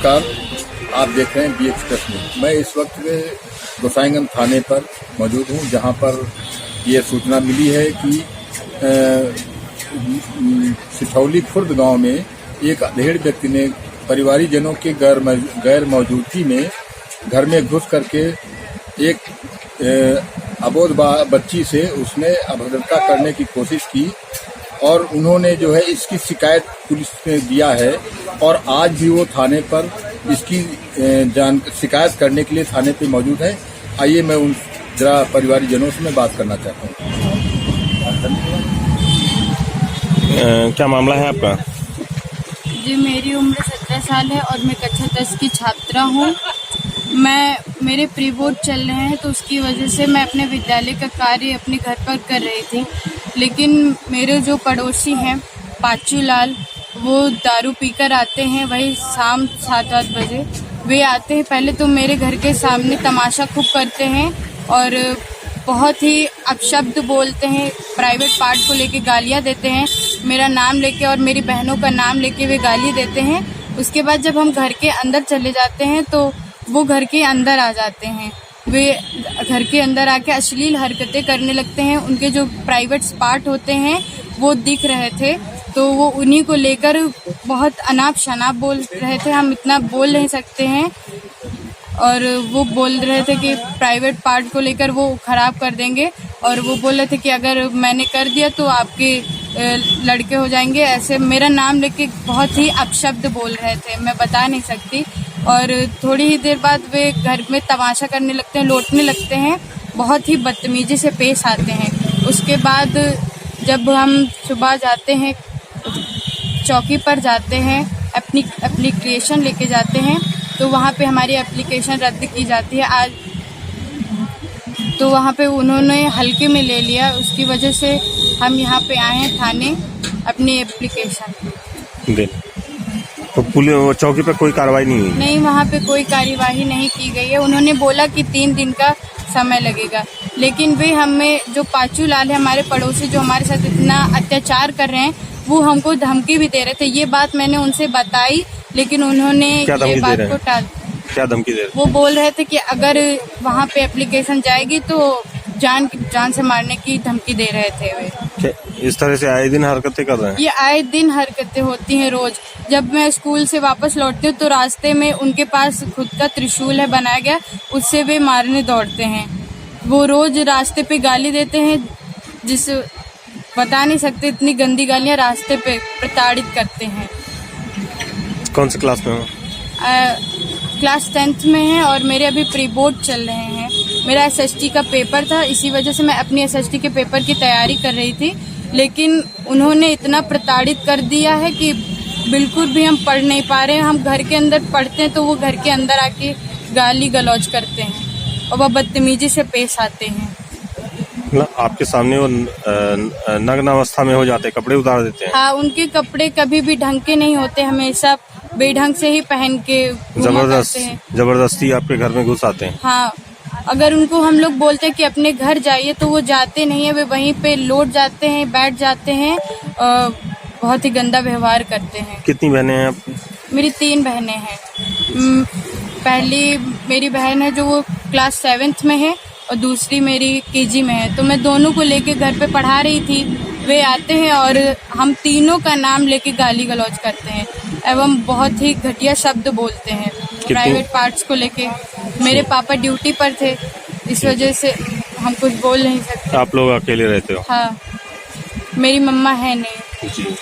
नमस्कार, आप देख रहे हैं बी एक्सप्रेस में। मैं इस वक्त गोसाईगंज थाने पर मौजूद हूं, जहां पर ये सूचना मिली है कि सिठौली खुर्द गांव में एक अधेड़ व्यक्ति ने परिवारीजनों के गैर मौजूदगी में घर में घुस करके एक अबोध बच्ची से उसने अभद्रता करने की कोशिश की और उन्होंने जो है इसकी शिकायत पुलिस में दिया है और आज भी वो थाने पर इसकी शिकायत करने के लिए थाने पे मौजूद है। आइए मैं उन जरा परिवारजनों से मैं बात करना चाहता हूँ। क्या मामला है आपका? जी, मेरी उम्र 17 साल है और मैं कक्षा 10 की छात्रा हूँ। मेरे प्री बोर्ड चल रहे हैं तो उसकी वजह से मैं अपने विद्यालय का कार्य अपने घर पर कर रही थी, लेकिन मेरे जो पड़ोसी हैं पाचू लाल, वो दारू पीकर आते हैं। वही शाम 7-8 बजे वे आते हैं। पहले तो मेरे घर के सामने तमाशा खूब करते हैं और बहुत ही अपशब्द बोलते हैं, प्राइवेट पार्ट को लेके गालियां देते हैं, मेरा नाम लेके और मेरी बहनों का नाम लेके वे गाली देते हैं। उसके बाद जब हम घर के अंदर चले जाते हैं तो वो घर के अंदर आ जाते हैं। वे घर के अंदर आके अश्लील हरकतें करने लगते हैं। उनके जो प्राइवेट पार्ट होते हैं वो दिख रहे थे, तो वो उन्हीं को लेकर बहुत अनाप शनाप बोल रहे थे। हम इतना बोल नहीं सकते हैं। और वो बोल रहे थे कि प्राइवेट पार्ट को लेकर वो खराब कर देंगे और वो बोल रहे थे कि अगर मैंने कर दिया तो आपके लड़के हो जाएंगे। ऐसे मेरा नाम लेके बहुत ही अपशब्द बोल रहे थे, मैं बता नहीं सकती। और थोड़ी ही देर बाद वे घर में तमाशा करने लगते हैं, लौटने लगते हैं, बहुत ही बदतमीजी से पेश आते हैं। उसके बाद जब हम सुबह जाते हैं, चौकी पर जाते हैं, अपनी एप्लीकेशन लेके जाते हैं, तो वहाँ पे हमारी एप्लीकेशन रद्द की जाती है। आज तो वहाँ पे उन्होंने हल्के में ले लिया, उसकी वजह से हम यहाँ पे आए हैं थाने अपनी एप्लीकेशन दे। तो पुलिस चौकी पे कोई कार्रवाई नहीं हुई? नहीं, वहाँ पे कोई कार्यवाही नहीं की गई है। उन्होंने बोला कि 3 दिन का समय लगेगा, लेकिन वे हमें जो पाचू लाल है, हमारे पड़ोसी जो हमारे साथ इतना अत्याचार कर रहे हैं, वो हमको धमकी भी दे रहे थे। ये बात मैंने उनसे बताई, लेकिन उन्होंने ये बात को टाल। क्या धमकी दे रहे? वो बोल रहे थे कि अगर वहाँ पे एप्लीकेशन जाएगी तो जान से मारने की धमकी दे रहे थे वे। इस तरह से आए दिन हरकतें कर रहे हैं? ये आए दिन हरकतें होती हैं रोज। जब मैं स्कूल से वापस लौटती हूँ तो रास्ते में उनके पास खुद का त्रिशूल है बनाया गया, उससे वे मारने दौड़ते हैं। वो रोज रास्ते पे गाली देते हैं, जिस बता नहीं सकते, इतनी गंदी गालियाँ रास्ते पे प्रताड़ित करते हैं। कौन सी क्लास में हो? क्लास 10th में है और मेरे अभी प्री बोर्ड चल रहे हैं। मेरा SST का पेपर था, इसी वजह से मैं अपनी SST के पेपर की तैयारी कर रही थी, लेकिन उन्होंने इतना प्रताड़ित कर दिया है कि बिल्कुल भी हम पढ़ नहीं पा रहे हैं। हम घर के अंदर पढ़ते हैं तो वो घर के अंदर आके गाली गलौज करते हैं और वह बदतमीजी से पेश आते हैं। आपके सामने वो नग्न अवस्था में हो जाते, कपड़े उतार देते हैं? हाँ, उनके कपड़े कभी भी ढंग के नहीं होते, हमेशा बेढंग से ही पहन के जबरदस्ती आपके घर में घुस आते हैं। हाँ, अगर उनको हम लोग बोलते हैं कि अपने घर जाइए तो वो जाते नहीं है, वे वहीं पे लौट जाते हैं, बैठ जाते हैं, बहुत ही गंदा व्यवहार करते हैं। कितनी बहनें हैं आपकी? मेरी 3 बहनें हैं। पहली मेरी बहन है जो वो क्लास 7th में है और दूसरी मेरी KG में है। तो मैं दोनों को लेके घर पे पढ़ा रही थी। वे आते हैं और हम तीनों का नाम लेके गाली गलौज करते हैं एवं बहुत ही घटिया शब्द बोलते हैं प्राइवेट पार्ट्स को लेके। मेरे पापा ड्यूटी पर थे, इस वजह से हम कुछ बोल नहीं सकते। आप लोग अकेले रहते हो? हाँ, मेरी मम्मा है नहीं। जी।